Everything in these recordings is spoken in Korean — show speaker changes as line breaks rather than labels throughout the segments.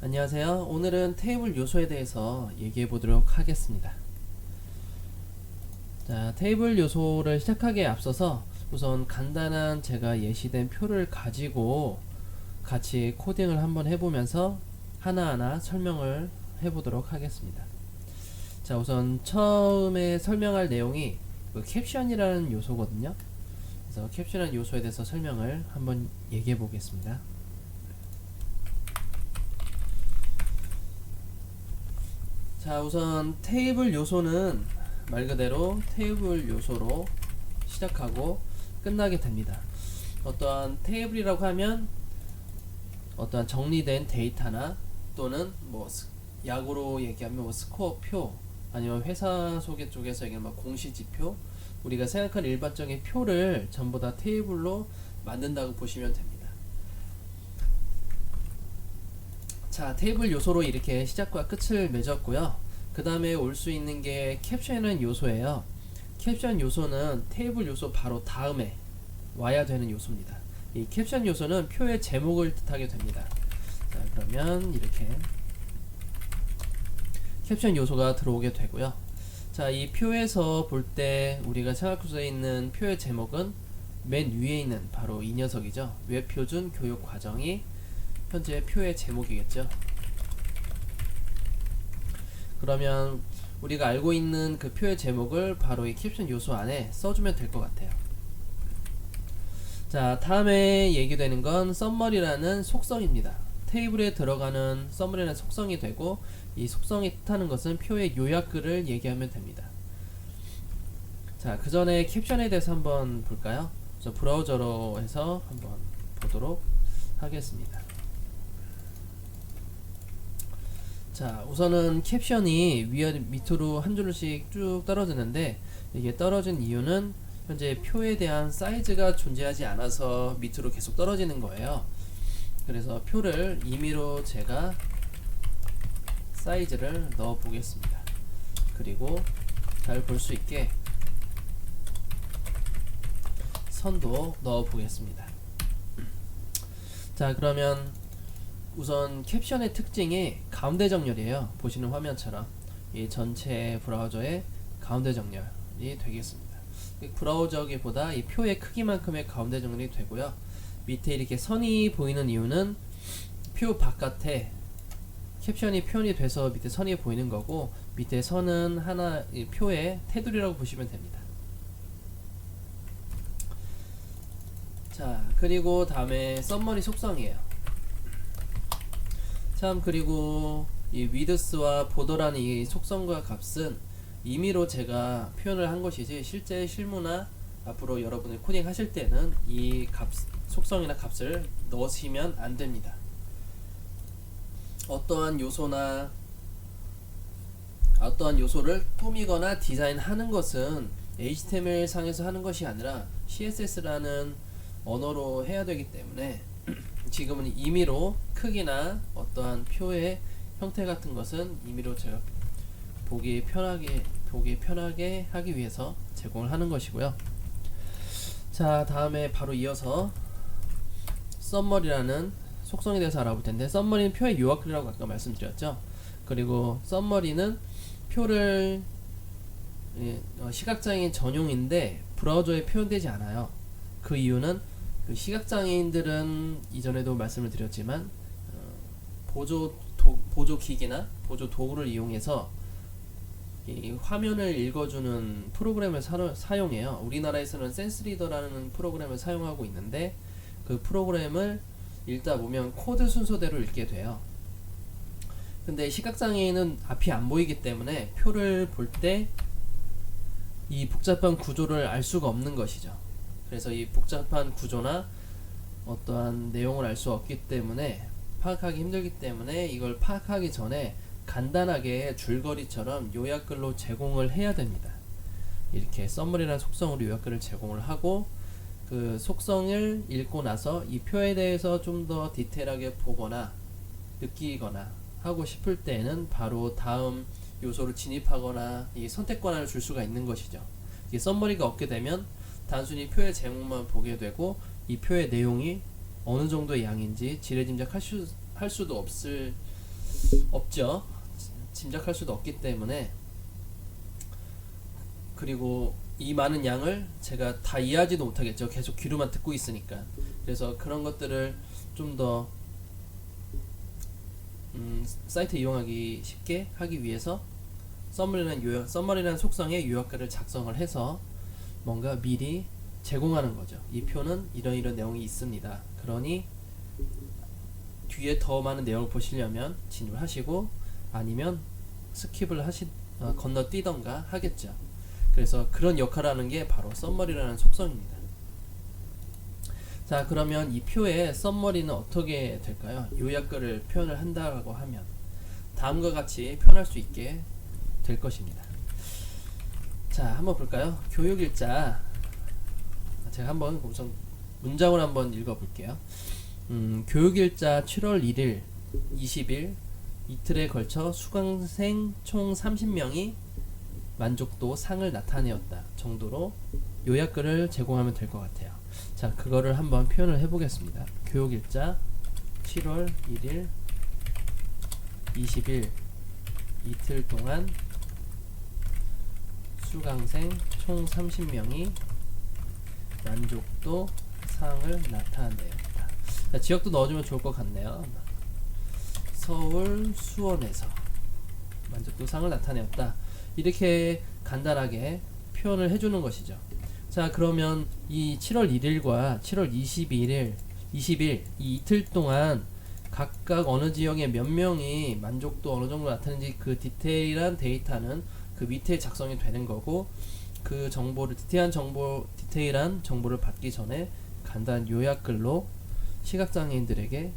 안녕하세요. 오늘은 테이블 요소에 대해서 얘기해 보도록 하겠습니다. 자, 테이블 요소를 시작하기에 앞서서 우선 간단한 제가 예시된 표를 가지고 같이 코딩을 한번 해보면서 하나하나 설명을 해보도록 하겠습니다. 자, 우선 처음에 설명할 내용이 그 캡션이라는 요소거든요. 그래서 캡션이라는 요소에 대해서 설명을 한번 얘기해 보겠습니다. 자, 우선 테이블 요소는 말 그대로 테이블 요소로 시작하고 끝나게 됩니다. 어떠한 테이블이라고 하면 어떠한 정리된 데이터나 또는 뭐 약으로 얘기하면 뭐 스코어 표, 아니면 회사 소개 쪽에서 얘기하면 뭐 공시지표, 우리가 생각하는 일반적인 표를 전부 다 테이블로 만든다고 보시면 됩니다. 자, 테이블 요소로 이렇게 시작과 끝을 맺었고요. 그 다음에 올 수 있는 게 캡션이라는 요소예요. 캡션 요소는 테이블 요소 바로 다음에 와야 되는 요소입니다. 이 캡션 요소는 표의 제목을 뜻하게 됩니다. 자, 그러면 이렇게 캡션 요소가 들어오게 되고요. 자, 이 표에서 볼 때 우리가 생각할 수 있는 표의 제목은 맨 위에 있는 바로 이 녀석이죠. 웹표준 교육과정이 현재 표의 제목이겠죠. 그러면 우리가 알고 있는 그 표의 제목을 바로 이 캡션 요소 안에 써주면 될 것 같아요. 자, 다음에 얘기되는 건 썸머리라는 속성입니다. 테이블에 들어가는 썸머리라는 속성이 되고, 이 속성이 뜻하는 것은 표의 요약글을 얘기하면 됩니다. 자, 그 전에 캡션에 대해서 한번 볼까요? 저 브라우저로 해서 한번 보도록 하겠습니다. 자, 우선은 캡션이 위아 밑으로 한 줄씩 쭉 떨어지는데, 이게 떨어진 이유는 현재 표에 대한 사이즈가 존재하지 않아서 밑으로 계속 떨어지는 거예요. 그래서 표를 임의로 제가 사이즈를 넣어 보겠습니다. 그리고 잘 볼 수 있게 선도 넣어 보겠습니다. 자, 그러면 우선 캡션의 특징이 가운데 정렬이에요. 보시는 화면처럼 이 전체 브라우저의 가운데 정렬이 되겠습니다. 브라우저기보다 이 표의 크기만큼의 가운데 정렬이 되고요. 밑에 이렇게 선이 보이는 이유는 표 바깥에 캡션이 표현이 돼서 밑에 선이 보이는 거고, 밑에 선은 하나 이 표의 테두리라고 보시면 됩니다. 자, 그리고 다음에 썸머리 속성이에요. 참, 그리고 이 위드스와 보더라는 이 속성과 값은 임의로 제가 표현을 한 것이지, 실제 실무나 앞으로 여러분이 코딩 하실 때는 이 값, 속성이나 값을 넣으시면 안 됩니다. 어떠한 요소를 꾸미거나 디자인하는 것은 HTML 상에서 하는 것이 아니라 CSS라는 언어로 해야 되기 때문에 지금은 임의로 크기나 어떠한 표의 형태 같은 것은 임의로 제가 보기 편하게 하기 위해서 제공을 하는 것이고요. 자, 다음에 바로 이어서 썸머리라는 속성에 대해서 알아볼 텐데, 썸머리는 표의 요약글이라고 아까 말씀드렸죠. 그리고 썸머리는 표를 시각장애인 전용인데 브라우저에 표현되지 않아요. 그 이유는 그 시각장애인들은 이전에도 말씀을 드렸지만 보조기기나 보조 도구를 이용해서 이 화면을 읽어주는 프로그램을 사용해요. 우리나라에서는 센스리더라는 프로그램을 사용하고 있는데, 그 프로그램을 읽다 보면 코드 순서대로 읽게 돼요. 근데 시각장애인은 앞이 안 보이기 때문에 표를 볼 때 이 복잡한 구조를 알 수가 없는 것이죠. 그래서 이 복잡한 구조나 어떠한 내용을 알 수 없기 때문에, 파악하기 힘들기 때문에 이걸 파악하기 전에 간단하게 줄거리처럼 요약글로 제공을 해야 됩니다. 이렇게 썸머리라는 속성으로 요약글을 제공을 하고, 그 속성을 읽고 나서 이 표에 대해서 좀 더 디테일하게 보거나 느끼거나 하고 싶을 때는 바로 다음 요소를 진입하거나 이 선택 권한을 줄 수가 있는 것이죠. 이 썸머리가 없게 되면 단순히 표의 제목만 보게 되고, 이 표의 내용이 어느 정도의 양인지 지레짐작할 수도 없을 없죠. 짐작할 수도 없기 때문에. 그리고 이 많은 양을 제가 다 이해하지도 못하겠죠. 계속 귀로만 듣고 있으니까. 그래서 그런 것들을 좀 더 사이트 이용하기 쉽게 하기 위해서 썸머리라는 속성의 요약글을 작성을 해서 뭔가 미리 제공하는 거죠. 이 표는 이런 내용이 있습니다. 그러니 뒤에 더 많은 내용을 보시려면 진입을 하시고 아니면 스킵을 건너뛰던가 하겠죠. 그래서 그런 역할을 하는 게 바로 썸머리라는 속성입니다. 자, 그러면 이 표의 썸머리는 어떻게 될까요? 요약글을 표현을 한다고 하면 다음과 같이 표현할 수 있게 될 것입니다. 자, 한번 볼까요? 교육일자. 제가 한번 우선 문장을 한번 읽어볼게요. 교육일자 7월 1일, 20일 이틀에 걸쳐 수강생 총 30명이 만족도 상을 나타내었다 정도로 요약글을 제공하면 될 것 같아요. 자, 그거를 한번 표현을 해보겠습니다. 교육일자 7월 1일, 20일 이틀 동안 수강생 총 30명이 만족도 상을 나타내었다. 자, 지역도 넣어주면 좋을 것 같네요. 서울, 수원에서 만족도 상을 나타내었다. 이렇게 간단하게 표현을 해주는 것이죠. 자, 그러면 이 7월 1일과 7월 20일 이 이틀 동안 각각 어느 지역에 몇 명이 만족도 어느 정도 나타내는지 그 디테일한 데이터는 그 밑에 작성이 되는 거고, 그 정보를 디테일한 정보를 받기 전에 간단한 요약글로 시각장애인들에게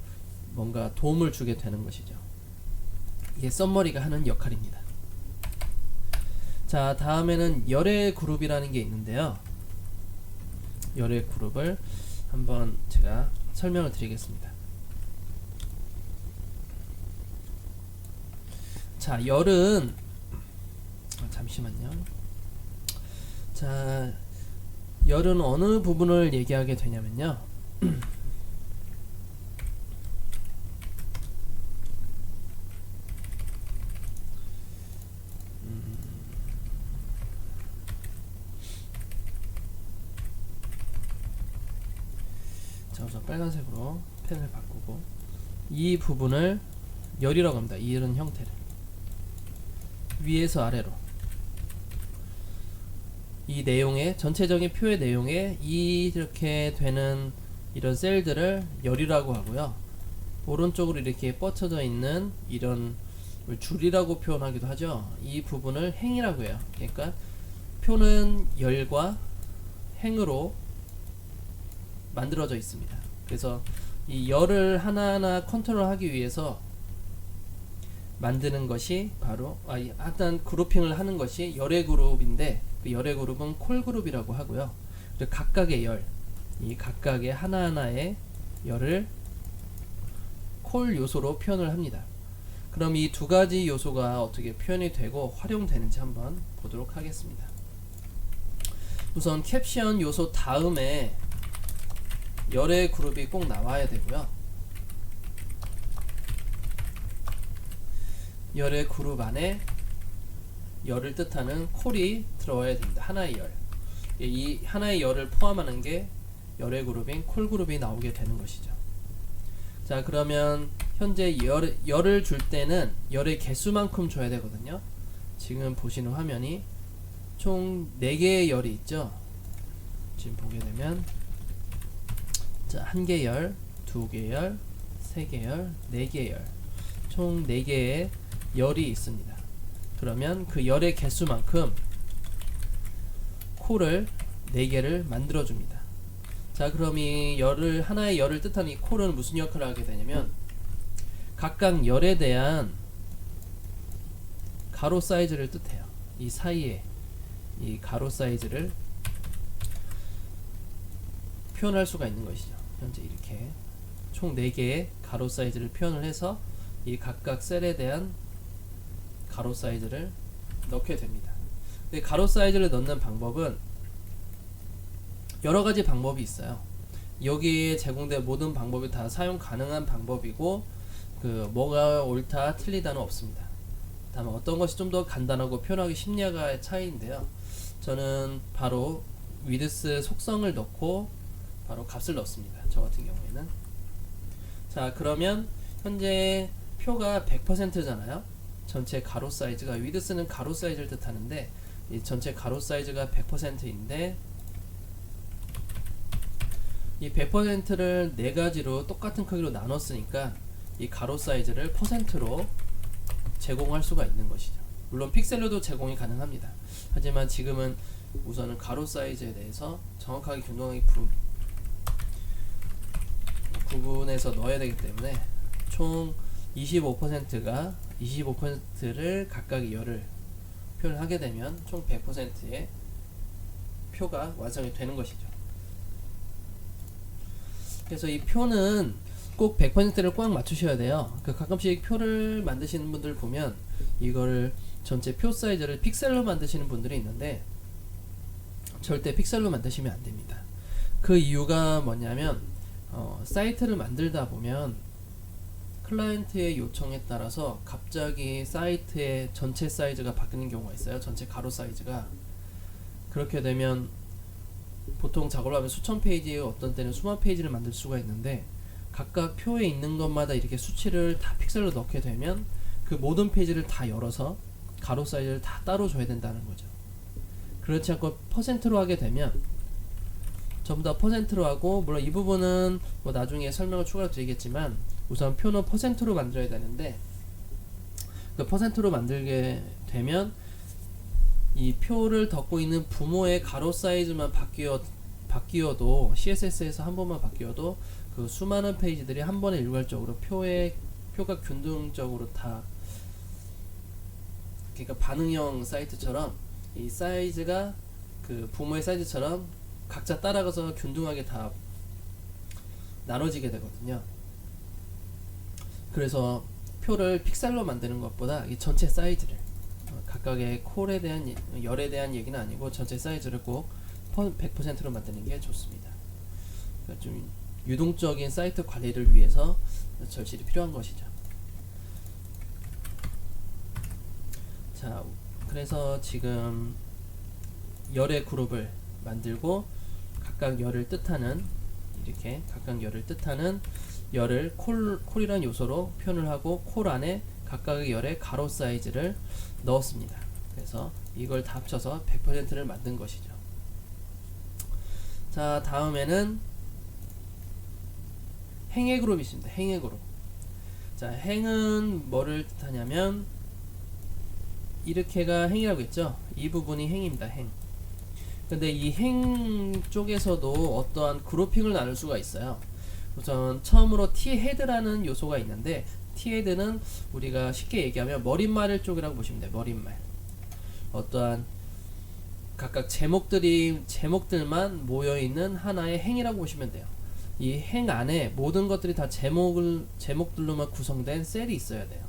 뭔가 도움을 주게 되는 것이죠. 이게 썸머리가 하는 역할입니다. 자, 다음에는 열애 그룹이라는 게 있는데요. 열애 그룹을 한번 제가 설명을 드리겠습니다. 자, 열은 잠시만요. 자, 열은 어느 부분을 얘기하게 되냐면요. 자, 우선 빨간색으로 펜을 바꾸고 이 부분을 열이라고 합니다. 이런 형태를 위에서 아래로 이 내용의 전체적인 표의 내용에 이렇게 되는 이런 셀들을 열이라고 하고요. 오른쪽으로 이렇게 뻗쳐져 있는 이런 줄이라고 표현하기도 하죠. 이 부분을 행이라고 해요. 그러니까 표는 열과 행으로 만들어져 있습니다. 그래서 이 열을 하나하나 컨트롤하기 위해서 만드는 것이 바로 일단 그룹핑을 하는 것이 열의 그룹인데, 그 열의 그룹은 콜 그룹이라고 하고요. 그리고 각각의 열, 이 각각의 하나하나의 열을 콜 요소로 표현을 합니다. 그럼 이 두 가지 요소가 어떻게 표현이 되고 활용되는지 한번 보도록 하겠습니다. 우선 캡션 요소 다음에 열의 그룹이 꼭 나와야 되고요. 열의 그룹 안에 열을 뜻하는 콜이 들어와야 됩니다. 하나의 열. 이 하나의 열을 포함하는 게 열의 그룹인 콜 그룹이 나오게 되는 것이죠. 자, 그러면 현재 열을 줄 때는 열의 개수만큼 줘야 되거든요. 지금 보시는 화면이 총 4개의 열이 있죠. 지금 보게 되면 자, 1개 열, 2개 열, 3개 열, 4개 열, 총 4개의 열이 있습니다. 그러면 그 열의 개수만큼 콜을 4개를 만들어 줍니다. 자, 그럼 이 하나의 열을 뜻하는 이 콜은 무슨 역할을 하게 되냐면 각각 열에 대한 가로 사이즈를 뜻해요. 이 사이에 이 가로 사이즈를 표현할 수가 있는 것이죠. 현재 이렇게 총 4개의 가로 사이즈를 표현을 해서 이 각각 셀에 대한 가로 사이즈를 넣게 됩니다. 근데 가로 사이즈를 넣는 방법은 여러 가지 방법이 있어요. 여기에 제공된 모든 방법이 다 사용 가능한 방법이고, 그 뭐가 옳다 틀리다는 없습니다. 다만 어떤 것이 좀 더 간단하고 표현하기 쉽냐가의 차이인데요. 저는 바로 위드스 속성을 넣고 바로 값을 넣습니다. 저 같은 경우에는. 자, 그러면 현재 표가 100%잖아요. 전체 가로 사이즈가, 위드스는 가로 사이즈를 뜻하는데 이 전체 가로 사이즈가 100%인데 이 100%를 네 가지로 똑같은 크기로 나눴으니까 이 가로 사이즈를 퍼센트로 제공할 수가 있는 것이죠. 물론 픽셀로도 제공이 가능합니다. 하지만 지금은 우선은 가로 사이즈에 대해서 정확하게 균등하게 구분해서 넣어야 되기 때문에 총 25%가 25%를 각각의 열을 표현하게 되면 총 100%의 표가 완성이 되는 것이죠. 그래서 이 표는 꼭 100%를 꽉 맞추셔야 돼요. 그 가끔씩 표를 만드시는 분들 보면 이거를 전체 표 사이즈를 픽셀로 만드시는 분들이 있는데 절대 픽셀로 만드시면 안 됩니다. 그 이유가 뭐냐면 사이트를 만들다 보면 클라이언트의 요청에 따라서 갑자기 사이트의 전체 사이즈가 바뀌는 경우가 있어요. 전체 가로 사이즈가. 그렇게 되면 보통 작업을 하면 수천 페이지, 어떤 때는 수만 페이지를 만들 수가 있는데 각각 표에 있는 것마다 이렇게 수치를 다 픽셀로 넣게 되면 그 모든 페이지를 다 열어서 가로 사이즈를 다 따로 줘야 된다는 거죠. 그렇지 않고 퍼센트로 하게 되면 전부 다 퍼센트로 하고, 물론 이 부분은 뭐 나중에 설명을 추가로 드리겠지만 우선 표는 퍼센트로 만들어야 되는데 그 퍼센트로 만들게 되면 이 표를 덮고 있는 부모의 가로 사이즈만 바뀌어도 CSS에서 한 번만 바뀌어도 그 수많은 페이지들이 한 번에 일괄적으로 표가 균등적으로 다, 그러니까 반응형 사이트처럼 이 사이즈가 그 부모의 사이즈처럼 각자 따라가서 균등하게 다 나눠지게 되거든요. 그래서 표를 픽셀로 만드는 것보다 이 전체 사이즈를 각각의 콜에 대한 열에 대한 얘기는 아니고 전체 사이즈를 꼭 100%로 만드는 게 좋습니다. 그러니까 좀 유동적인 사이트 관리를 위해서 절실히 필요한 것이죠. 자, 그래서 지금 열의 그룹을 만들고 각각 열을 뜻하는, 이렇게 각각 열을 뜻하는 열을 콜이라는 요소로 표현을 하고 콜 안에 각각의 열의 가로 사이즈를 넣었습니다. 그래서 이걸 다 합쳐서 100%를 만든 것이죠. 자, 다음에는 행의 그룹이 있습니다. 행의 그룹. 자, 행은 뭐를 뜻하냐면 이렇게가 행이라고 했죠. 이 부분이 행입니다. 행. 근데 이 행 쪽에서도 어떠한 그룹핑을 나눌 수가 있어요. 우선 처음으로 T-헤드라는 요소가 있는데 T-헤드는 우리가 쉽게 얘기하면 머릿말 쪽이라고 보시면 돼요. 머릿말. 어떠한 각각 제목들만 모여있는 하나의 행이라고 보시면 돼요. 이 행 안에 모든 것들이 다 제목들로만 구성된 셀이 있어야 돼요.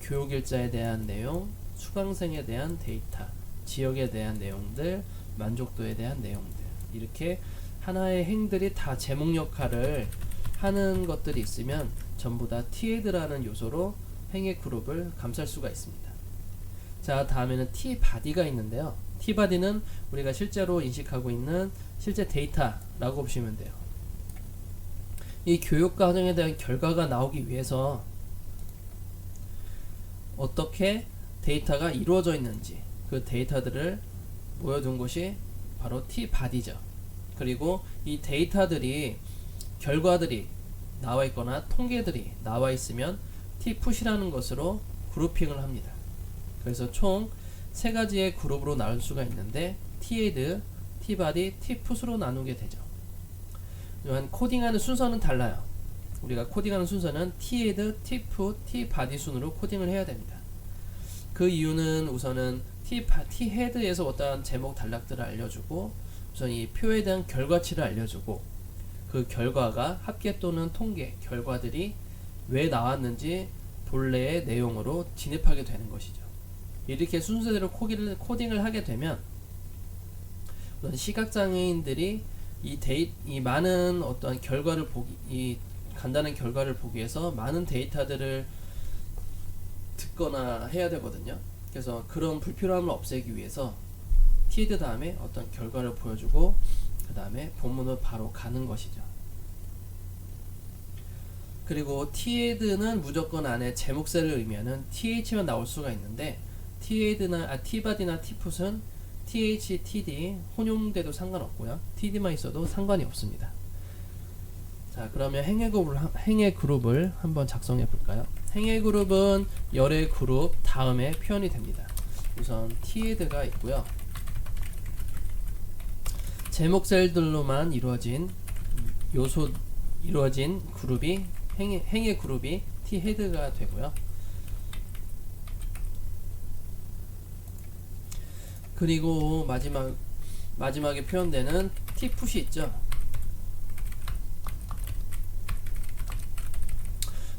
교육일자에 대한 내용, 수강생에 대한 데이터, 지역에 대한 내용들, 만족도에 대한 내용들, 이렇게 하나의 행들이 다 제목 역할을 하는 것들이 있으면 전부 다 T-헤드라는 요소로 행의 그룹을 감쌀 수가 있습니다. 자, 다음에는 T-바디가 있는데요. T-바디는 우리가 실제로 인식하고 있는 실제 데이터라고 보시면 돼요. 이 교육 과정에 대한 결과가 나오기 위해서 어떻게 데이터가 이루어져 있는지 그 데이터들을 모여둔 곳이 바로 T-바디죠. 그리고 이 데이터들이, 결과들이 나와 있거나 통계들이 나와 있으면 T-풋이라는 것으로 그룹핑을 합니다. 그래서 총 세 가지의 그룹으로 나눌 수가 있는데 T-헤드, T-바디, T-풋으로 나누게 되죠. 또한 코딩하는 순서는 달라요. 우리가 코딩하는 순서는 T-헤드, T-풋, T-바디 순으로 코딩을 해야 됩니다. 그 이유는 우선은 T-헤드에서 어떠한 제목 단락들을 알려주고 우선 이 표에 대한 결과치를 알려주고 그 결과가 합계 또는 통계, 결과들이 왜 나왔는지 본래의 내용으로 진입하게 되는 것이죠. 이렇게 순서대로 코딩을 하게 되면 시각장애인들이 이 많은 어떠한 결과를 간단한 결과를 보기 위해서 많은 데이터들을 듣거나 해야 되거든요. 그래서 그런 불필요함을 없애기 위해서 TED 다음에 어떤 결과를 보여주고 그 다음에 본문으로 바로 가는 것이죠. 그리고 TED는 무조건 안에 제목셀을 의미하는 TH만 나올 수가 있는데 T바디나 T풋은 TH, TD 혼용돼도 상관없고요. TD만 있어도 상관이 없습니다. 자, 그러면 행의 그룹을 한번 작성해 볼까요? 행의 그룹은 열의 그룹 다음에 표현이 됩니다. 우선 TED가 있고요. 제목 셀들로만 이루어진 그룹이 행의 그룹이 T-헤드가 되고요. 그리고 마지막에 표현되는 T-풋이 있죠.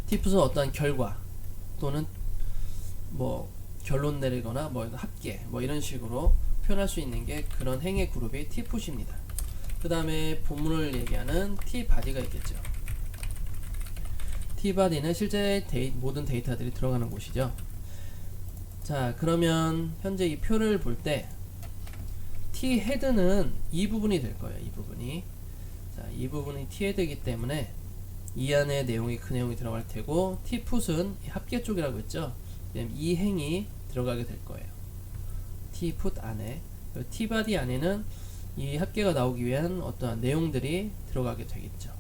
T-풋은 어떠한 결과 또는 뭐 결론 내리거나 뭐 합계 뭐 이런 식으로 표현할 수 있는 게 그런 행의 그룹이 T-풋입니다. 그 다음에 본문을 얘기하는 T-바디가 있겠죠. T-바디는 실제 모든 데이터들이 들어가는 곳이죠. 자, 그러면 현재 이 표를 볼 때 T-헤드는 이 부분이 될 거예요. 이 부분이. 자, 이 부분이 T-헤드이기 때문에 이 안에 내용이 그 내용이 들어갈 테고 T-풋은 합계 쪽이라고 했죠. 이 행이 들어가게 될 거예요. T-풋 안에. T-바디 안에는 이 합계가 나오기 위한 어떠한 내용들이 들어가게 되겠죠.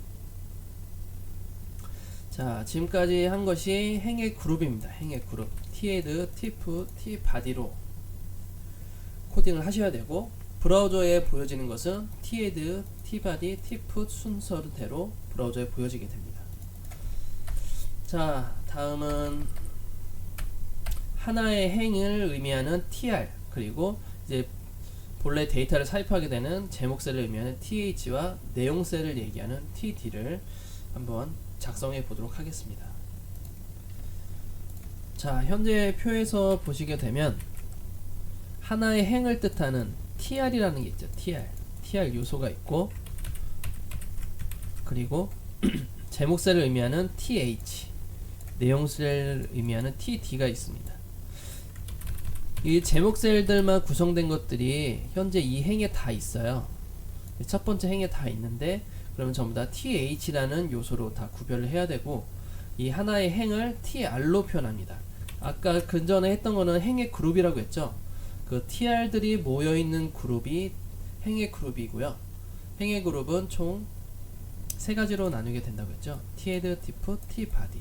자, 지금까지 한 것이 행의 그룹입니다. 행의 그룹. T-헤드, T-풋, T-바디로 코딩을 하셔야 되고 브라우저에 보여지는 것은 T-헤드, T-바디, T-풋 순서대로 브라우저에 보여지게 됩니다. 자, 다음은 하나의 행을 의미하는 TR 그리고 이제 본래 데이터를 삽입하게 되는 제목셀을 의미하는 TH와 내용셀을 얘기하는 TD를 한번 작성해 보도록 하겠습니다. 자, 현재 표에서 보시게 되면 하나의 행을 뜻하는 TR이라는 게 있죠. TR 요소가 있고 그리고 제목셀을 의미하는 TH 내용셀을 의미하는 TD가 있습니다. 이 제목셀들만 구성된 것들이 현재 이 행에 다 있어요. 첫 번째 행에 다 있는데 그러면 전부 다 TH라는 요소로 다 구별을 해야 되고 이 하나의 행을 TR로 표현합니다. 아까 근전에 했던 거는 행의 그룹이라고 했죠. 그 TR들이 모여있는 그룹이 행의 그룹이고요. 행의 그룹은 총 세 가지로 나누게 된다고 했죠. T-헤드, T-풋, T-바디.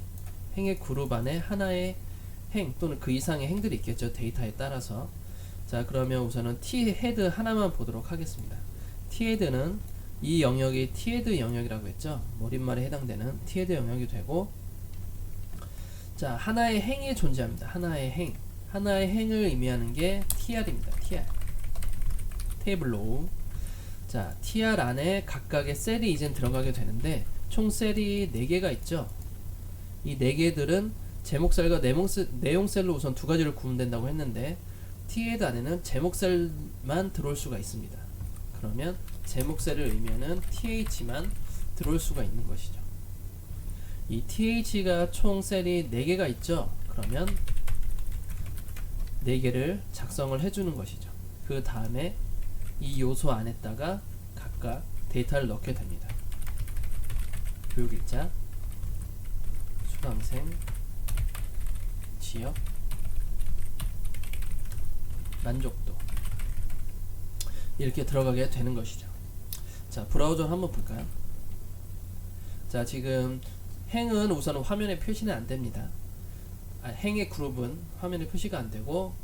행의 그룹 안에 하나의 행 또는 그 이상의 행들이 있겠죠. 데이터에 따라서. 자, 그러면 우선은 T-헤드 하나만 보도록 하겠습니다. T-헤드는 이 영역이 T-헤드 영역이라고 했죠. 머릿말에 해당되는 T-헤드 영역이 되고 자, 하나의 행이 존재합니다. 하나의 행을 의미하는 게 TR입니다. TR 테이블로. 자, TR 안에 각각의 셀이 이젠 들어가게 되는데 총 셀이 4개가 있죠. 이 4개들은 제목셀과 내용셀로 우선 두 가지를 구분된다고 했는데 T-헤드 안에는 제목셀만 들어올 수가 있습니다. 그러면 제목셀을 의미하는 TH만 들어올 수가 있는 것이죠. 이 TH가 총 셀이 4개가 있죠. 그러면 4개를 작성을 해주는 것이죠. 그 다음에 이 요소 안에다가 각각 데이터를 넣게 됩니다. 교육일자, 수강생, 지역, 만족도 이렇게 들어가게 되는 것이죠. 자, 브라우저 한번 볼까요? 자, 지금 행은 우선 화면에 표시는 안됩니다. 행의 그룹은 화면에 표시가 안되고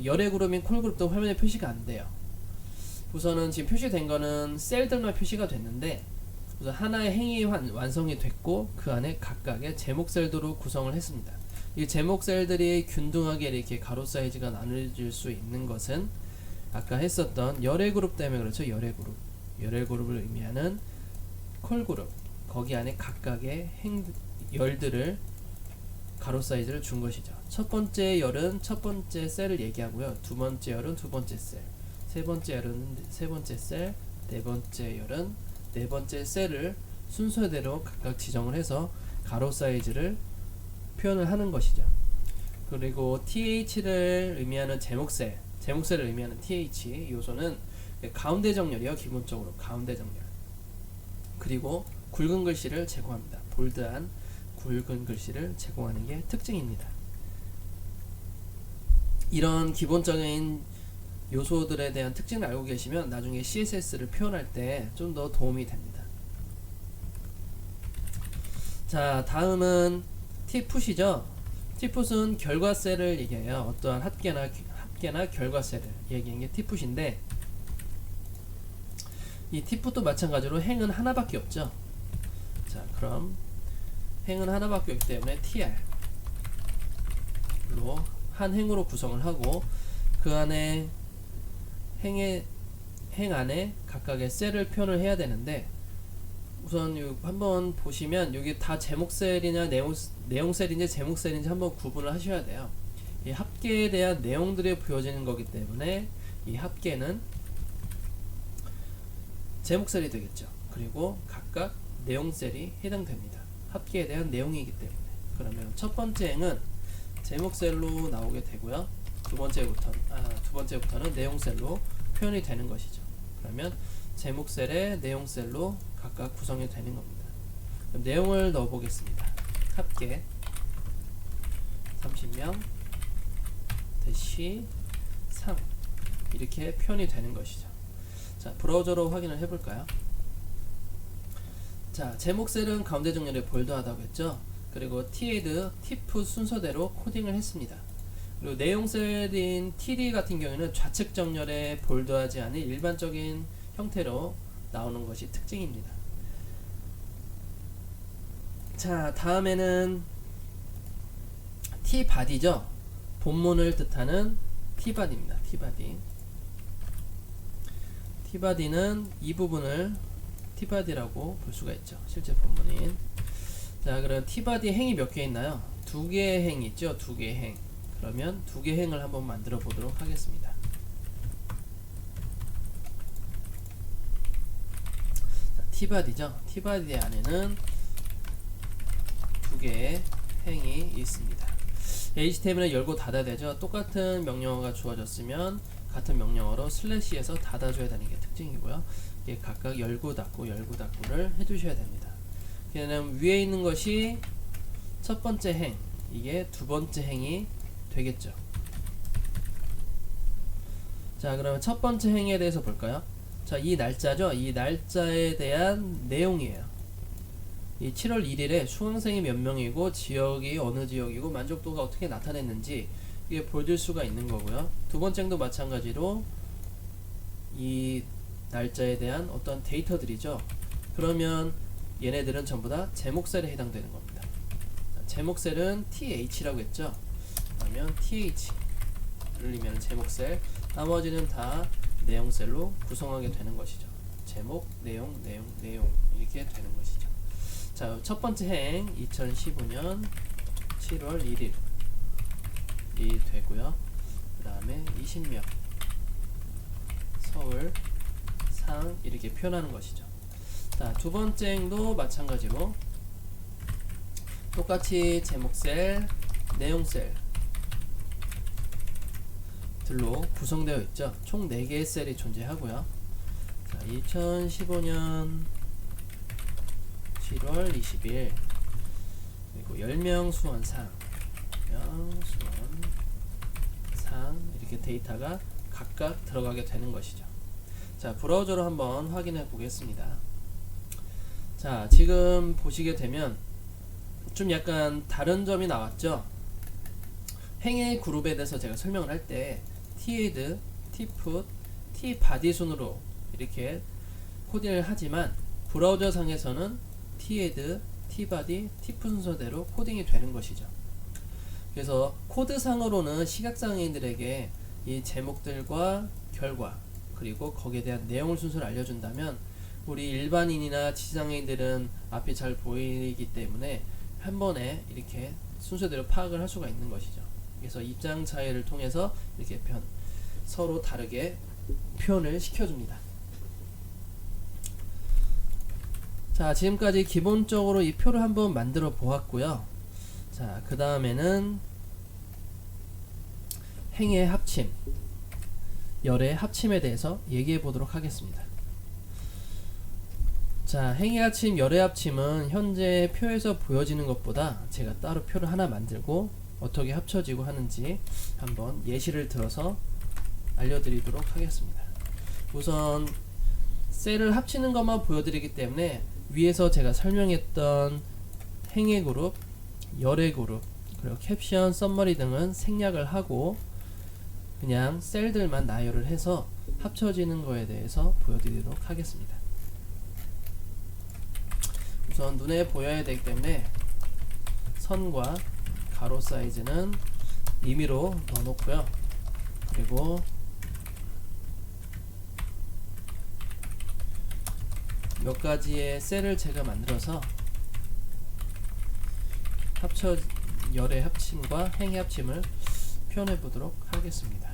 열의 그룹인 콜그룹도 화면에 표시가 안돼요. 우선은 지금 표시된 거는 셀들만 표시가 됐는데 우선 하나의 행이 완성이 됐고 그 안에 각각의 제목 셀들로 구성을 했습니다. 이 제목 셀들이 균등하게 이렇게 가로 사이즈가 나눠질 수 있는 것은 아까 했었던 열의 그룹 때문에 그렇죠. 열의 그룹을 의미하는 콜그룹 거기 안에 각각의 열들을 가로 사이즈를 준 것이죠. 첫 번째 열은 첫 번째 셀을 얘기하고요. 두 번째 열은 두 번째 셀, 세 번째 열은 세 번째 셀, 네 번째 열은 네 번째 셀을 순서대로 각각 지정을 해서 가로 사이즈를 표현을 하는 것이죠. 그리고 TH를 의미하는 제목셀을 의미하는 TH 요소는 가운데 정렬이요. 기본적으로 가운데 정렬. 그리고 굵은 글씨를 제공합니다. 볼드한 굵은 글씨를 제공하는 게 특징입니다. 이런 기본적인 요소들에 대한 특징을 알고 계시면 나중에 CSS를 표현할 때 좀 더 도움이 됩니다. 자, 다음은 T풋이죠. T풋은 결과셀을 얘기해요. 어떠한 합계나 결과셀을 얘기하는 게 T풋인데, 이 T풋도 마찬가지로 행은 하나밖에 없죠. 자, 그럼 행은 하나밖에 없기 때문에 TR로 한 행으로 구성을 하고, 그 안에 행 안에 각각의 셀을 표현을 해야 되는데, 우선 한번 보시면 여기 다 제목셀이냐 내용셀인지 제목셀인지 한번 구분을 하셔야 돼요. 이 합계에 대한 내용들이 보여지는 거기 때문에 이 합계는 제목셀이 되겠죠. 그리고 각각 내용셀이 해당됩니다. 합계에 대한 내용이기 때문에. 그러면 첫 번째 행은 제목셀로 나오게 되고요. 두 번째부터는 내용셀로 표현이 되는 것이죠. 그러면 제목셀에 내용셀로 각각 구성이 되는 겁니다. 그럼 내용을 넣어 보겠습니다. 합계 30명 대시 3 이렇게 표현이 되는 것이죠. 자, 브라우저로 확인을 해볼까요? 자, 제목셀은 가운데 정렬에 볼드하다고 했죠. 그리고 TAD, T풋 순서대로 코딩을 했습니다. 그리고 내용셀인 TD 같은 경우에는 좌측 정렬에 볼드하지 않은 일반적인 형태로 나오는 것이 특징입니다. 자, 다음에는 T바디죠. 본문을 뜻하는 T바디입니다. T바디는 이 부분을 T바디라고 볼 수가 있죠. 실제 본문인. 자, 그럼 T바디 행이 몇 개 있나요? 두 개의 행이 있죠. 두 개의 행. 그러면 두 개의 행을 한번 만들어 보도록 하겠습니다. 자, T바디죠. T바디 안에는 두 개의 행이 있습니다. HTML을 열고 닫아야 되죠. 똑같은 명령어가 주어졌으면 같은 명령어로 슬래시에서 닫아줘야 되는 게 특징이고요. 이게 각각 열고 닫고를 해주셔야 됩니다. 그냥 위에 있는 것이 첫 번째 행, 이게 두 번째 행이 되겠죠. 자, 그러면 첫 번째 행에 대해서 볼까요? 자, 이 날짜죠. 이 날짜에 대한 내용이에요. 이 7월 1일에 수강생이 몇 명이고 지역이 어느 지역이고 만족도가 어떻게 나타냈는지 이게 보여줄 수가 있는 거고요. 두 번째 행도 마찬가지로 이 날짜에 대한 어떤 데이터들이죠. 그러면 얘네들은 전부 다 제목셀에 해당되는 겁니다. 자, 제목셀은 TH라고 했죠. 그러면 TH를 의미하는 제목셀, 나머지는 다 내용셀로 구성하게 되는 것이죠. 제목, 내용 이렇게 되는 것이죠. 자, 첫 번째 행 2015년 7월 1일이 되고요. 그 다음에 20명 서울 상 이렇게 표현하는 것이죠. 자, 두 번째 행도 마찬가지로 똑같이 제목셀, 내용셀 들로 구성되어 있죠. 총 4개의 셀이 존재하고요. 자, 2015년 7월 20일 그리고 10명 수원상 이렇게 데이터가 각각 들어가게 되는 것이죠. 자, 브라우저로 한번 확인해 보겠습니다. 자, 지금 보시게 되면 좀 약간 다른 점이 나왔죠. 행의 그룹에 대해서 제가 설명을 할 때 TAD, T풋, T바디 순으로 이렇게 코딩을 하지만 브라우저 상에서는 TAD, T바디, T풋 순서대로 코딩이 되는 것이죠. 그래서 코드상으로는 시각장애인들에게 이 제목들과 결과 그리고 거기에 대한 내용을 순서를 알려준다면 우리 일반인이나 지장애인들은 앞이 잘 보이기 때문에 한 번에 이렇게 순서대로 파악을 할 수가 있는 것이죠. 그래서 입장 차이를 통해서 이렇게 서로 다르게 표현을 시켜줍니다. 자, 지금까지 기본적으로 이 표를 한번 만들어 보았고요. 자, 그 다음에는 행의 합침, 열의 합침에 대해서 얘기해 보도록 하겠습니다. 자, 행의 합침, 열의 합침은 현재 표에서 보여지는 것보다 제가 따로 표를 하나 만들고 어떻게 합쳐지고 하는지 한번 예시를 들어서 알려드리도록 하겠습니다. 우선 셀을 합치는 것만 보여드리기 때문에 위에서 제가 설명했던 행의 그룹, 열의 그룹, 그리고 캡션, 썸머리 등은 생략을 하고 그냥 셀들만 나열을 해서 합쳐지는 거에 대해서 보여드리도록 하겠습니다. 우선 눈에 보여야 되기 때문에 선과 가로 사이즈는 임의로 넣어놓고요. 그리고 몇 가지의 셀을 제가 만들어서 열의 합침과 행의 합침을 표현해 보도록 하겠습니다.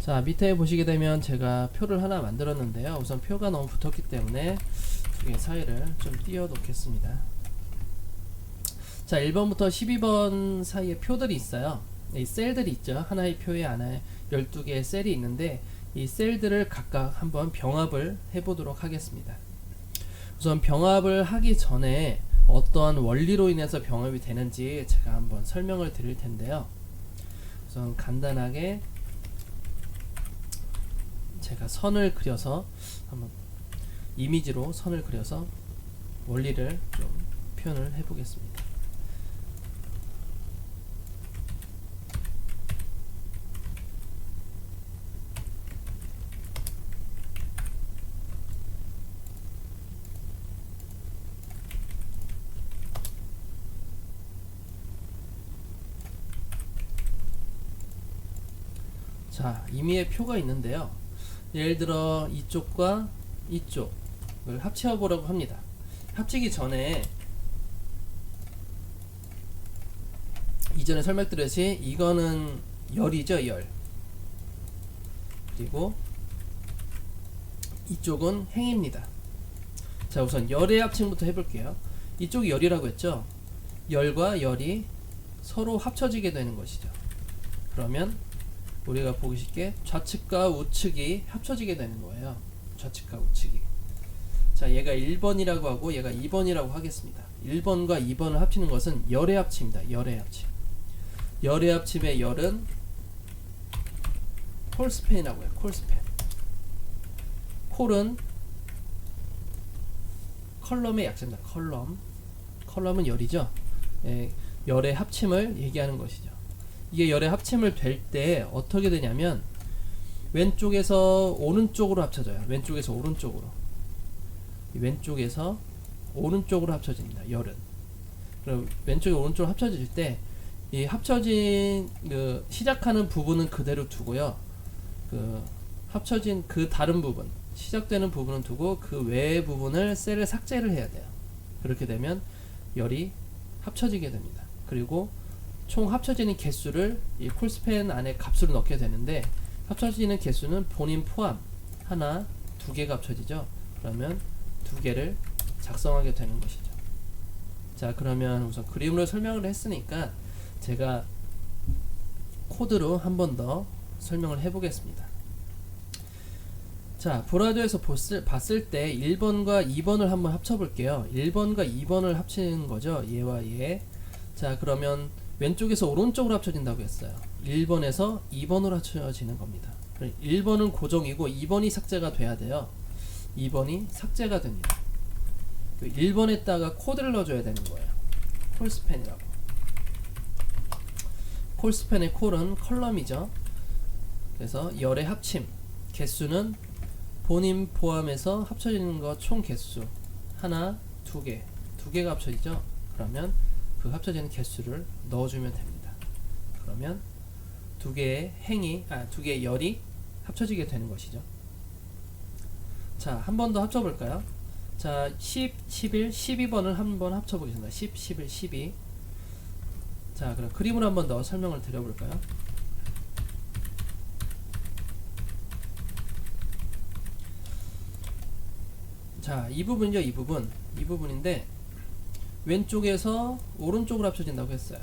자, 밑에 보시게 되면 제가 표를 하나 만들었는데요. 우선 표가 너무 붙었기 때문에 두 개 사이를 좀 띄워 놓겠습니다. 자, 1번부터 12번 사이에 표들이 있어요. 이 셀들이 있죠. 하나의 표에 안에 12개의 셀이 있는데 이 셀들을 각각 한번 병합을 해보도록 하겠습니다. 우선 병합을 하기 전에 어떠한 원리로 인해서 병합이 되는지 제가 한번 설명을 드릴 텐데요. 우선 간단하게 제가 선을 그려서 한번 이미지로 선을 그려서 원리를 좀 표현을 해보겠습니다. 자, 임의의 표가 있는데요. 예를 들어 이쪽과 이쪽을 합쳐 보려고 합니다. 합치기 전에 이전에 설명드렸듯이 이거는 열이죠, 열. 그리고 이쪽은 행입니다. 자, 우선 열의 합침부터 해볼게요. 이쪽이 열이라고 했죠. 열과 열이 서로 합쳐지게 되는 것이죠. 그러면 우리가 보기 쉽게 좌측과 우측이 합쳐지게 되는 거예요. 좌측과 우측이. 자, 얘가 1번이라고 하고 얘가 2번이라고 하겠습니다. 1번과 2번을 합치는 것은 열의 합침입니다. 열의 합침. 열의 합침의 열은 콜스펜이라고 해요. 콜스펜. 콜은 컬럼의 약자입니다. 컬럼은 열이죠. 예, 열의 합침을 얘기하는 것이죠. 이게 열의 합침을 될 때 어떻게 되냐면 왼쪽에서 오른쪽으로 합쳐져요. 왼쪽에서 오른쪽으로. 왼쪽에서 오른쪽으로 합쳐집니다. 열은. 그럼 왼쪽에 오른쪽으로 합쳐질 때 이 합쳐진 그 시작하는 부분은 그대로 두고요. 그 합쳐진 그 다른 부분, 시작되는 부분은 두고 그 외의 부분을 셀을 삭제를 해야 돼요. 그렇게 되면 열이 합쳐지게 됩니다. 그리고 총 합쳐지는 개수를 이 콜스펜 안에 값으로 넣게 되는데 합쳐지는 개수는 본인 포함 하나, 두 개가 합쳐지죠. 그러면 두 개를 작성하게 되는 것이죠. 자, 그러면 우선 그림으로 설명을 했으니까 제가 코드로 한 번 더 설명을 해보겠습니다. 자, 보라도에서 봤을 때 1번과 2번을 한번 합쳐볼게요. 1번과 2번을 합치는 거죠. 얘와 얘. 자, 그러면 왼쪽에서 오른쪽으로 합쳐진다고 했어요. 1번에서 2번으로 합쳐지는 겁니다. 1번은 고정이고 2번이 삭제가 돼야 돼요. 2번이 삭제가 됩니다. 1번에다가 코드를 넣어줘야 되는 거예요. 콜스펜이라고. 콜스펜의 콜은 컬럼이죠. 그래서 열의 합침 개수는 본인 포함해서 합쳐지는 거 총 개수 하나, 두 개가 합쳐지죠. 그러면 그 합쳐지는 개수를 넣어주면 됩니다. 그러면 두 개의 두 개의 열이 합쳐지게 되는 것이죠. 자, 한 번 더 합쳐볼까요? 자, 10, 11, 12번을 한번 합쳐보겠습니다. 10, 11, 12. 자, 그럼 그림을 한번 더 설명을 드려볼까요? 자, 이 부분이죠. 이 부분인데 왼쪽에서 오른쪽으로 합쳐진다고 했어요.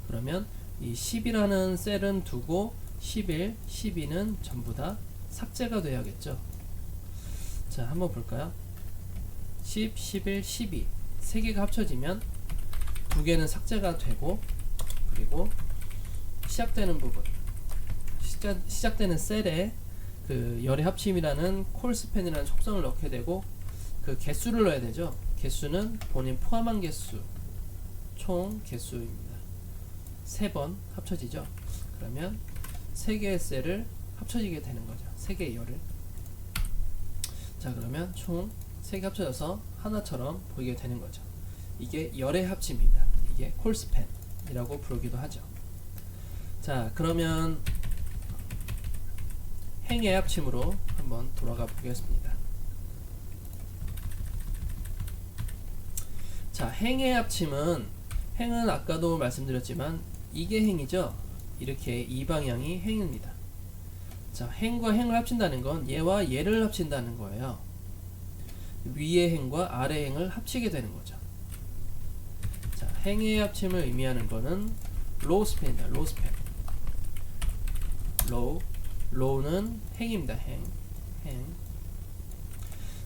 그러면 이 10이라는 셀은 두고 11, 12는 전부 다 삭제가 돼야겠죠. 자, 한번 볼까요? 10, 11, 12 세 개가 합쳐지면 두 개는 삭제가 되고, 그리고 시작되는 부분, 시작되는 셀에 그 열의 합침이라는 콜스팬이라는 속성을 넣게 되고, 그 개수를 넣어야 되죠. 개수는 본인 포함한 개수, 총 개수입니다. 3번 합쳐지죠. 그러면 3개의 셀을 합쳐지게 되는 거죠. 3개의 열을. 자, 그러면 총 3개 합쳐져서 하나처럼 보이게 되는 거죠. 이게 열의 합치입니다. 이게 콜스팬이라고 부르기도 하죠. 자, 그러면 행의 합침으로 한번 돌아가 보겠습니다. 자, 행의 합침은, 행은 아까도 말씀드렸지만 이게 행이죠. 이렇게 이 방향이 행입니다. 자, 행과 행을 합친다는 건 얘와 얘를 합친다는 거예요. 위의 행과 아래 행을 합치게 되는 거죠. 자, 행의 합침을 의미하는 거는 로우 스팬입니다. 로우 스팬. 로우는 행입니다. 행.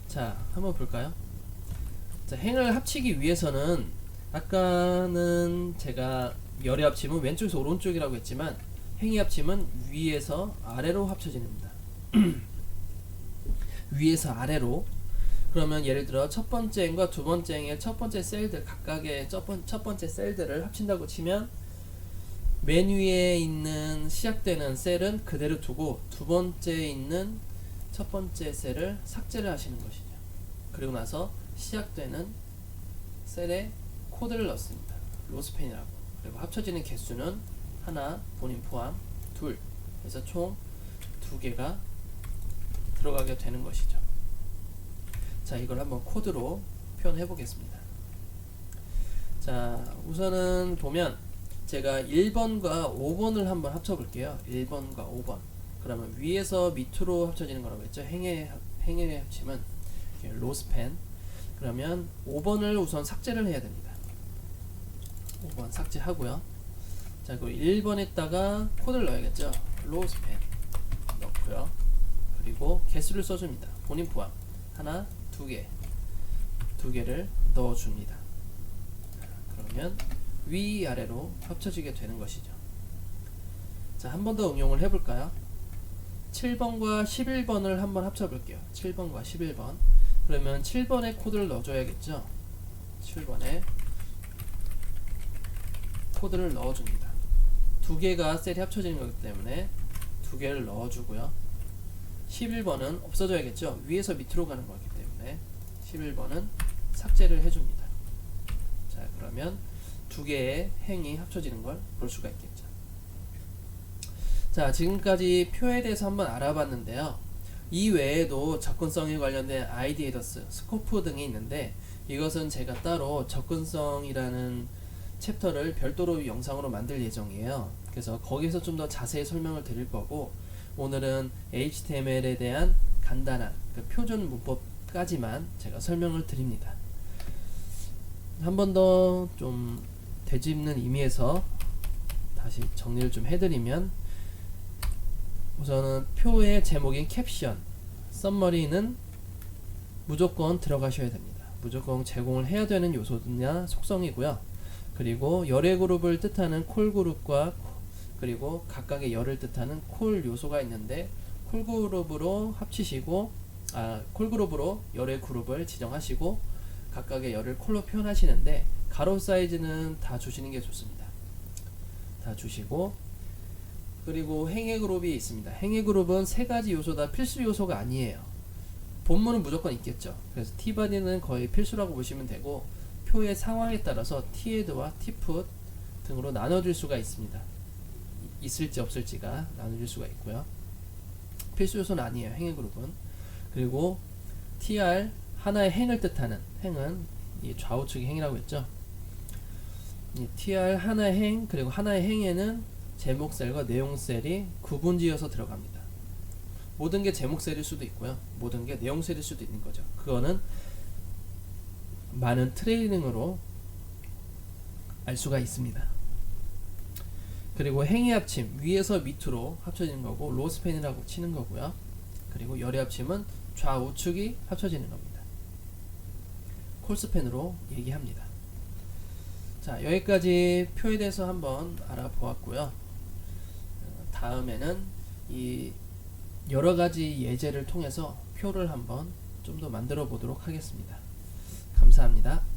자, 한번 볼까요? 자, 행을 합치기 위해서는, 아까는 제가 열의 합침은 왼쪽에서 오른쪽이라고 했지만 행의 합침은 위에서 아래로 합쳐집니다. 위에서 아래로. 그러면 예를 들어 첫 번째 행과 두 번째 행의 첫 번째 셀들, 각각의 첫 번째 셀들을 합친다고 치면 맨 위에 있는 시작되는 셀은 그대로 두고 두 번째에 있는 첫 번째 셀을 삭제를 하시는 것이죠. 그리고 나서 시작되는 셀에 코드를 넣습니다. 로스펜이라고. 그리고 합쳐지는 개수는 하나, 본인 포함, 둘. 그래서 총 2개가 들어가게 되는 것이죠. 자, 이걸 한번 코드로 표현해 보겠습니다. 자, 우선은 보면 제가 1번과 5번을 한번 합쳐 볼게요. 1번과 5번. 그러면 위에서 밑으로 합쳐지는 거라고 했죠. 행의 합침은 로스펜. 그러면 5번을 우선 삭제를 해야 됩니다. 5번 삭제하고요. 자, 그리고 1번에다가 코드를 넣어야겠죠. 로스펜 넣고요. 그리고 개수를 써줍니다. 본인 포함. 하나, 2개. 2개를 넣어줍니다. 그러면 위아래로 합쳐지게 되는 것이죠. 자, 한 번 더 응용을 해볼까요? 7번과 11번을 한번 합쳐볼게요. 7번과 11번. 그러면 7번에 코드를 넣어줘야겠죠. 7번에 코드를 넣어줍니다. 2개가 셀이 합쳐지는 거기 때문에 2개를 넣어주고요. 11번은 없어져야겠죠. 위에서 밑으로 가는 거기 때문에 11번은 삭제를 해줍니다. 자, 그러면 2개의 행이 합쳐지는 걸 볼 수가 있겠죠. 자, 지금까지 표에 대해서 한번 알아봤는데요. 이 외에도 접근성에 관련된 아이디에더스, 스코프 등이 있는데, 이것은 제가 따로 접근성이라는 챕터를 별도로 영상으로 만들 예정이에요. 그래서 거기서 좀 더 자세히 설명을 드릴 거고, 오늘은 HTML에 대한 간단한 표준 문법까지만 제가 설명을 드립니다. 한 번 더 좀 되짚는 의미에서 다시 정리를 좀 해드리면, 우선은 표의 제목인 캡션, 썸머리는 무조건 들어가셔야 됩니다. 무조건 제공을 해야 되는 요소냐 속성이고요. 그리고 열의 그룹을 뜻하는 콜 그룹과 그리고 각각의 열을 뜻하는 콜 요소가 있는데, 콜 그룹으로 합치시고, 콜 그룹으로 열의 그룹을 지정하시고 각각의 열을 콜로 표현하시는데, 가로 사이즈는 다 주시는 게 좋습니다. 다 주시고, 그리고 행의 그룹이 있습니다. 행의 그룹은 3가지 요소 다 필수 요소가 아니에요. 본문은 무조건 있겠죠. 그래서 tbody는 거의 필수라고 보시면 되고, 표의 상황에 따라서 tAdd와 tput 등으로 나눠질 수가 있습니다. 있을지 없을지가 나눠질 수가 있고요. 필수 요소는 아니에요. 행의 그룹은. 그리고 tr, 하나의 행을 뜻하는, 행은 이 좌우측의 행이라고 했죠. 이 tr 하나의 행 그리고 하나의 행에는 제목 셀과 내용 셀이 구분지어서 들어갑니다. 모든 게 제목 셀일 수도 있고요. 모든 게 내용 셀일 수도 있는 거죠. 그거는 많은 트레이닝으로 알 수가 있습니다. 그리고 행의 합침 위에서 밑으로 합쳐지는 거고 로스팬이라고 치는 거고요. 그리고 열의 합침은 좌우측이 합쳐지는 겁니다. 콜스팬으로 얘기합니다. 자, 여기까지 표에 대해서 한번 알아보았고요. 다음에는 이 여러가지 예제를 통해서 표를 한번 좀 더 만들어 보도록 하겠습니다. 감사합니다.